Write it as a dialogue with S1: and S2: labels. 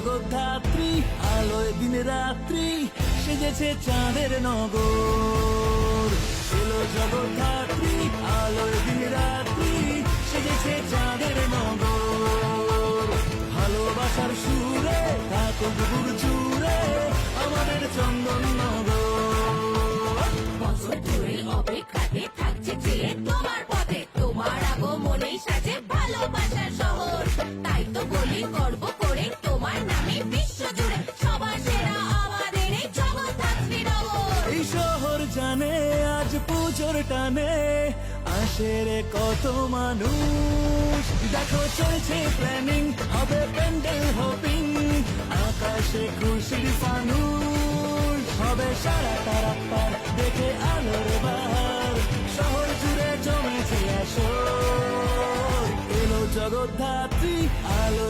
S1: জগদ্ধাত্রী, আলোয় দিন রাত্রি সেজেছে চাঁদের নগর। এলো জগদ্ধাত্রী, আলোয় দিন রাত্রি সেজেছে চাঁদের নগর। ভালোবাসার সুরে থাকুক গুর জুড়ে আমাদের চন্দন নগর।
S2: বছর জুড়ে অপেক্ষাতে থাকছে যে তোমার পথে, তোমার আগমনেই সাজে ভালোবাসার শহর। তাই তো বলি গর্ব করে তোমার নামে বিশ্ব জুড়ে সবার সেরা আমাদের এই জগদ্ধাত্রী নগর।
S1: এই শহর জানে আজ পুজোর টানে আসে রে কত মানুষ। দেখো চলছে প্ল্যানিং, হবে প্যান্ডেল হপিং, আকাশে খুশির ফানুষ। হবে সারা তারা পার দেখে আলোর বাহার, শহর জুড়ে জমেছে আসর। এলো জগদ্ধাত্রী, আলো